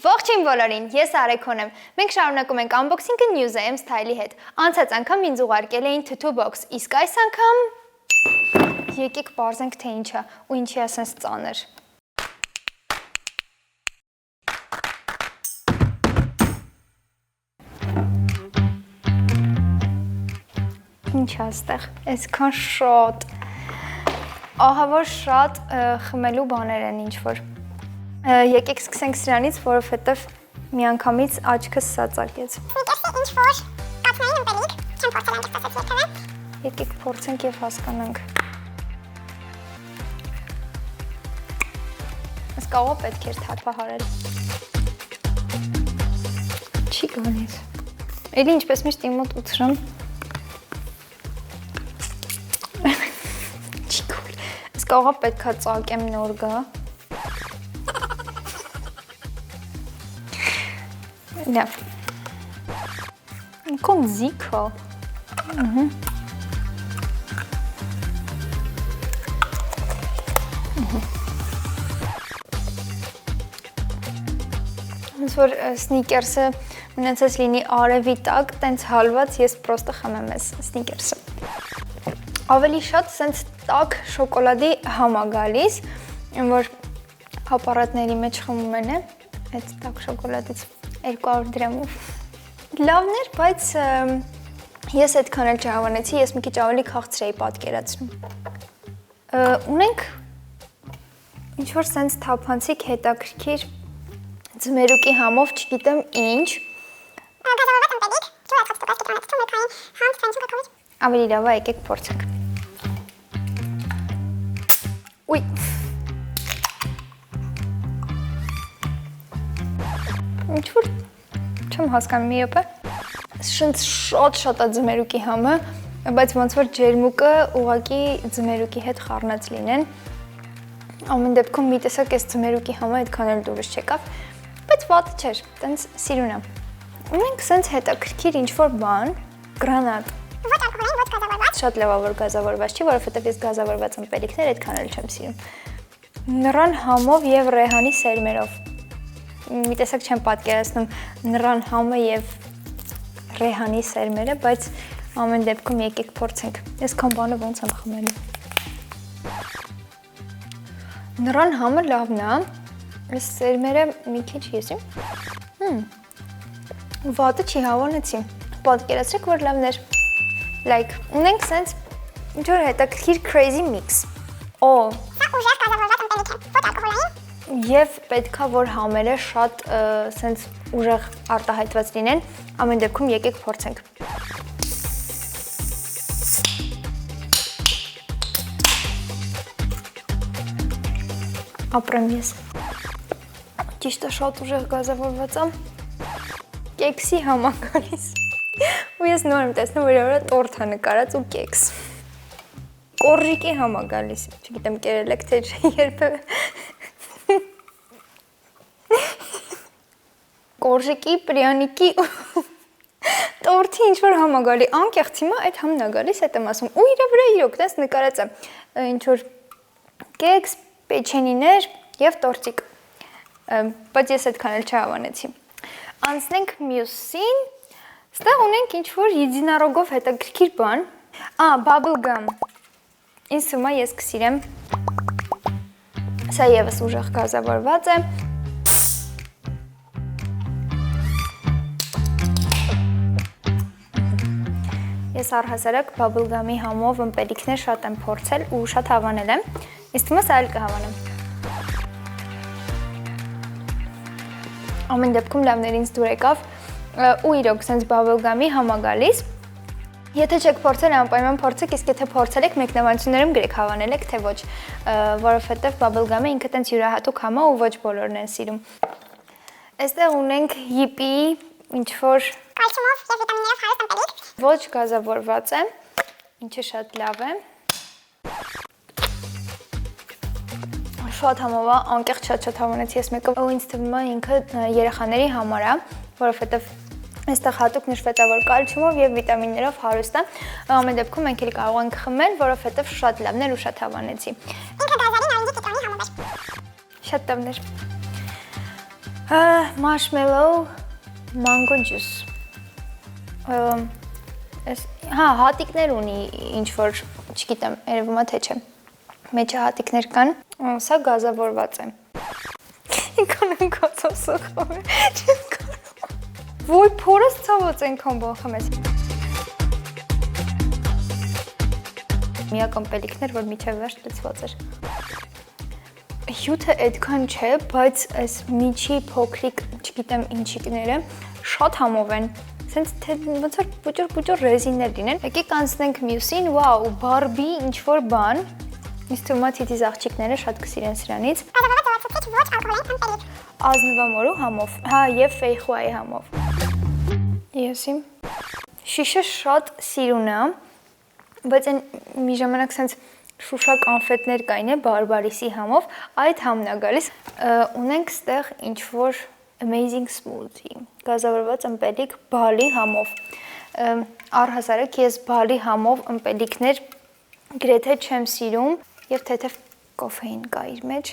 Ողջույն բոլորին, ես Aréqo-ն եմ։ Մենք շարունակում ենք unboxing-ը news-ը M style-ի հետ։ Անցած անգամ ինձ ուղարկել էին թութու box, իսկ այս անգամ եկեք բարձենք թե ինչ է ու ինչի է ասենց ծանր։ Ինչ է այստեղ, էսքան շատ։ Ահա որ շատ խմելու բաներ են ինչ որ։ Եկեք սկսենք սրանից, որովհետև միանգամից աչքս սածակեց։ Սնիկերսը ինչ որ կաթնային ըմպելիք, չեմ փորձել այնտեղ տեսած երբևէ։ Եկեք փորձենք եւ հասկանանք։ Ըստ կողը պետք էր թափահարել։ Չի գոնից։ Էլի ինչպես միշտ իմ մոտ ուտրում։ Չի գոլ։ Ըստ կողը պետքա ծակեմ նոր գա։ Լավ։ Կոմ զիքա։ Ոնց որ սնիկերսը մնացած լինի արեւի տակ, տենց հալված ես պրոստը խմեմ ես սնիկերսը։ Ավելի շատ սենց տաք շոկոլադի համ է գալիս, որ ապարատների մեջ խմում են այդ տաք շոկոլադից 200 դրամով։ Լավն էր, բայց ես այդքան էլ չհավանեցի, ես մի քիչ ավելի քաղցր էի պատկերացնում։ Ունենք ինչ-որ սենց թափանցիկ հետաքրքիր ձմերուկի համով, չգիտեմ ինչ։ Գազավորված ըմպելիք, ջուրացած տուկած կիտրոնից, թումրքային, համ ցանցու կակավից։ Ավելի լավ է, եկեք փորձենք։ Ուй։ Ինչ-որ չեմ հասկանում մի եպը։ Շնց շատ է ձմերուկի համը, բայց ոնց որ ջերմուկը ուղակի ձմերուկի հետ խառնած լինեն։ Ամեն դեպքում մի տեսակ այս ձմերուկի համը այդքան էլ դուրս չեկավ, բայց վատը չէր, տենց սիրուն է։ Ունենք սենց հետաքրքիր ինչ-որ բան, գրանատ։ Ոչ ալկոհոլային, ոչ գազավորված։ Շատ լավ է, որ գազավորված չի, որովհետև ես գազավորված ըմպելիքներ այդքան էլ չեմ սիրում։ Նռան համով եւ ռեհանի սերմերով։ Մի տեսակ չեմ պատկերացնում նռան համը եւ ռեհանի սերմերը, բայց ամեն դեպքում եկեք փորձենք։ Ես քան բանը ոնց եմ խմելու։ Նռան համը լավն է, այս սերմերը մի քիչ եսի։ Վատը չի հավանեցի։ Պատկերացրեք, որ լավն էր։ Like, ունենք սենց ինչ-որ հետաքրքիր crazy mix։ Օ, Սա ուժեղ գազավորված ըմպելիք է, ոչ ալկոհոլային։ Եվ պետքա որ համերը շատ սենց ուժեղ արտահայտված լինեն, ամեն դեպքում եկեք փորձենք։ Ապրեմ ես։ Ճիշտ է, շատ ուժեղ գազավորված է։ Կեքսի համ է գալիս։ Ու ես նոր եմ տեսնում, որ վրա տորտ է նկարած ու կեքս։ Կորժիկի համ է գալիս, չգիտեմ կերել եք թե երբևէ։ Կորժիկի, պրյանիկի տորթի ինչ-որ համ է գալի, անկեղծ հիմա այդ համն է գալիս, այդ եմ ասում, ու իրա վրա իրոք, տես նկարած է, ինչ-որ կեքս, պեչենիներ և տորտիկ, բայց ես այդքան էլ չհավանեցի։ Անցնենք մյուսին, ստեղ ունենք ինչ-որ եդինարոգով հետաքրքիր բան, bubble gum, ինձ թվում է ես կսիրեմ, սա ևս ուժեղ գազավորված է, Ես առհասարակ bubble gum-ի համով ըմպելիքներ շատ եմ փորձել ու շատ հավանել եմ, իսկ թվում է սա էլ կհավանեմ։ Ամեն դեպքում լավներ ինձ դուր եկավ ու իրոք սենց bubble gum-ի համ է գալիս։ Եթե չեք փորձել, անպայման փորձեք, իսկ եթե փորձել եք, մեկնաբանություններում գրեք հավանել եք, թե ոչ, որովհետև bubble gum-ը ինքը տենց յուրահատուկ համ է ու ոչ բոլորն են սիրում։ Այստեղ ունենք հիպի ինչ-որ Կալցիումով եւ վիտամիններով հարուստ ըմպելիք։ Ոչ գազավորված է, ինչը շատ լավ է։ Շատ համով է, անկեղծ շատ հավանեցի ես մեկը, ու ինձ թվում է ինքը երեխաների համար է, որովհետև այստեղ հատուկ նշվեց է, որ կալցիումով եւ վիտամիններով հարուստ է։ Ամեն դեպքում մենք էլ կարող ենք խմել, որովհետև շատ լավն էր ու շատ հավանեցի։ Ինքը գազային նարինջի կիտրոնի համով էր։ Շատ լավն էր։ Marshmallow, mango juice։ Հա, հատիկներ ունի ինչ որ, չգիտեմ, երևում է թե չէ։ Մեջը հատիկներ կան, սա գազավորված է։ Ինքան եմ կացով սոխում է, չեմ կարող։ Ոյ փորս ցավաց ենքան բախում ես։ Միակ ըմպելիքներ, որ միջև վերջ լծված էր։ Հյութը այդքան չէ, բայց այս միջի փոքրիկ, չգիտեմ ինչիկները, շատ համով են։ Սենց թե ոնց որ պուճուր ռեզիններ լինեն։ Եկեք անցնենք մյուսին, վաու, բարբի ինչ-որ բան։ Ինձ թվում է թիթիզ աղջիկները շատ կսիրեն սրանից։ Ազնվամորու համով, հա, եւ ֆեյխուայի համով։ Եսի։ Շիշը շատ սիրուն է, բայց այն մի ժամանակ սենց շուշա կոնֆետներ կային է բարբարիսի համով, այդ համն է գալիս։ Ունենք ստեղ ինչ-որ amazing smoothie, գազավորված ըմպելիք բալի համով։ Առհասարակ ես բալի համով ըմպելիքներ գրեթե չեմ սիրում եւ թեթև կոֆեին կա իր մեջ։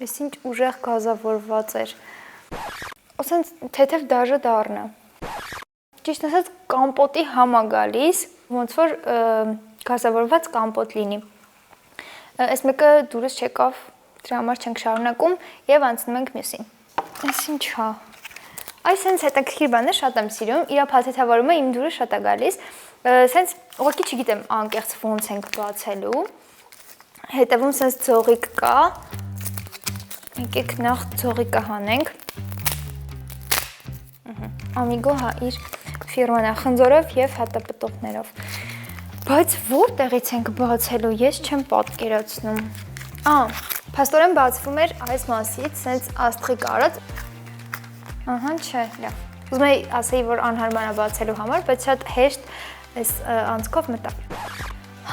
Այս ինչ ուժեղ գազավորված էր։ Ասենց թեթև դաժը դառնա։ Ճիշտ ասած կոմպոտի համ է գալիս, ոնց որ գազավորված կոմպոտ լինի։ Այս մեկը դուրս չեկավ, դրա համար չենք շարունակում եւ անցնում ենք մյուսին։ Այս ինչ է։ Այս հենց հետաքրքիր բանն է, շատ եմ սիրում, իր փաթեթավորումը իմ դուրս շատ է գալիս։ Սենց ուղղակի չգիտեմ անկեղծ ոնց ենք բացելու։ Հետևում սենց ձողիկ կա։ Եկեք նախ ձողիկը հանենք։ Ամիգո հա իր ֆիրման է խնձորով եւ հատապտուղներով։ Բայց որտեղից ենք բացելու, ես չեմ պատկերացնում։ Փաստորեն բացվում էր այս մասից, սենց աստղիկ արած։ Ահա, չէ, լավ։ Ուզում էի ասեի, որ անհարմար է բացելու համար, բայց շատ հեշտ այս անցքով մտավ։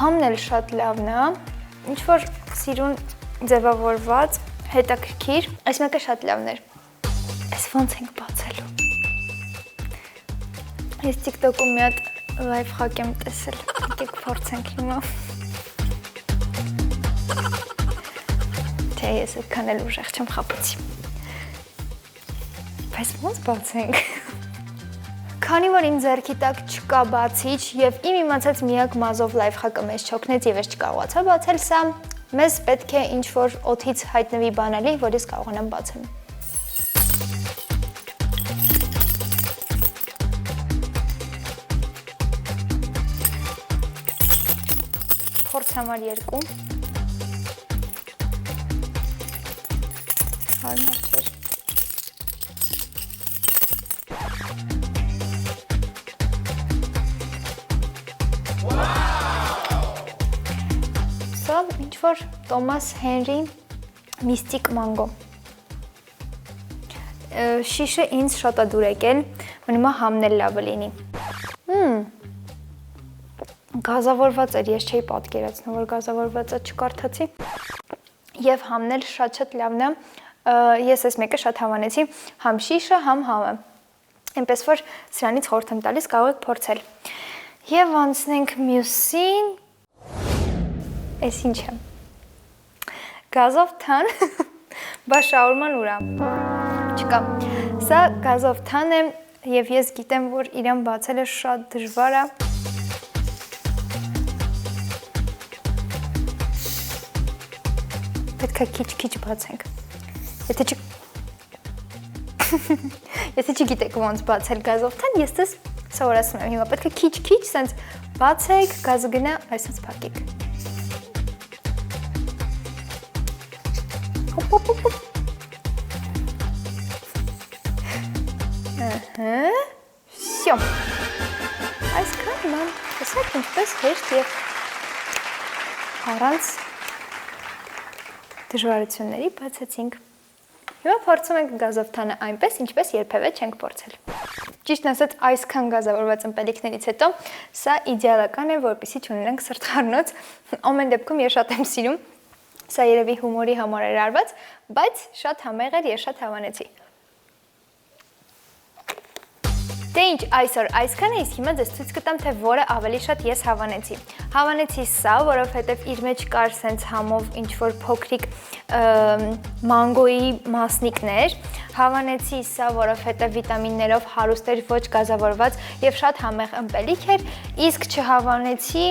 Համն էլ շատ լավն է, ինչ որ սիրուն ձևավորված, հետաքրքիր, այս մեկը շատ լավն էր։ Այս ոնց ենք բացելու։ Ես TikTok-ում մի հատ լայֆհակ եմ տեսել, եկեք փորձենք հիմա։ Թե ես այդքան էլ ուժեղ չեմ խաբեցի։ Բայց ոնց բացենք։ Քանի որ իմ ձեռքի տակ չկա բացիչ եւ իմ իմացած միակ մազով լայֆհակը մեզ չօգնեց եւ ես չկարողացա բացել սա, մեզ պետք է ինչ-որ օդից հայտնվի բանալի, որ ես կարողանամ բացել։ Փորձ համար 2։ Հարմար չէր։ Սա ինչ-որ Տոմաս Հենրի միստիկ մանգո։ Շիշը ինձ շատ է դուր եկել, մնում է համն էլ լավը լինի։ Գազավորված էր, ես չէի պատկերացնում, որ գազավորվածը չկարդացի։ Եվ համն էլ շատ լավն է, ես այս մեկը շատ հավանեցի, համ շիշը, համ համը։ Այնպես որ սրանից խորհուրդ եմ տալիս, կարող եք փորձել։ Եվ անցնենք մյուսին։ Այս ինչ է։ Գազով թան, բա շաուրման ուրա։ Չկա։ Սա գազով թան է, եւ ես գիտեմ, որ իրան բացելը շատ դժվար է։ Պետք է քիչ բացենք։ Եթե չգիտեք ոնց բացել գազով թան, ես դες սովորացնում եմ։ Հիմա պետք է քիչ, սենց բացեք, գազը գնա, այսպես փակեք։ Всё։ Այսքան ման, տեսեք ինչպես հեշտ եւ առանց դժվարությունների բացեցինք։ Հիմա փորձում ենք գազով թանը այնպես, ինչպես երբևէ չենք փորձել։ Ճիշտն ասած, այսքան գազավորված ըմպելիքներից հետո սա իդեալական է, որպեսզի չունենանք սրտխառնոց։ Ամեն դեպքում ես շատ եմ սիրում։ Սա երևի հումորի համար էր արված, բայց շատ համեղ էր եւ շատ հավանեցի։ Դե ինչ, այսօր այսքան է, իսկ հիմա ձեզ ցույց կտամ, թե որը ավելի շատ ես հավանեցի։ Հավանեցի սա, որովհետև իր մեջ կար սենց համով ինչ-որ փոքրիկ մանգոյի մասնիկներ։ Հավանեցի սա, որովհետև վիտամիններով հարուստ էր, ոչ գազավորված եւ շատ համեղ ըմպելիք էր, իսկ չհավանեցի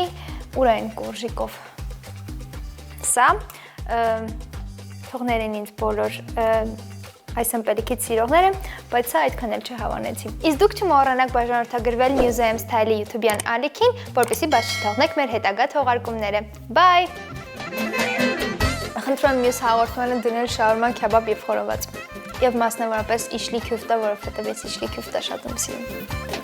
ուր են Կորժիկով։ Սա թողներեն ինձ բոլոր այս ըմպելիքից սիրողները, բայց սա այդքան էլ չհավանեցի։ Իսկ դուք չմոռանաք բաժանորդագրվել Museum Style-ի YouTube-յան ալիքին, որպեսզի բաց չթողնեք մեր հետագա թողարկումները։ Bye! Խնդրում եմ մյուս հաղորդմանը դնել շաուրման, քեբաբ եւ խորոված։ Եվ մասնավորապես իշլի քյուֆտա, որովհետեւ ես իշլի քյուֆտա շատ եմ սիրում։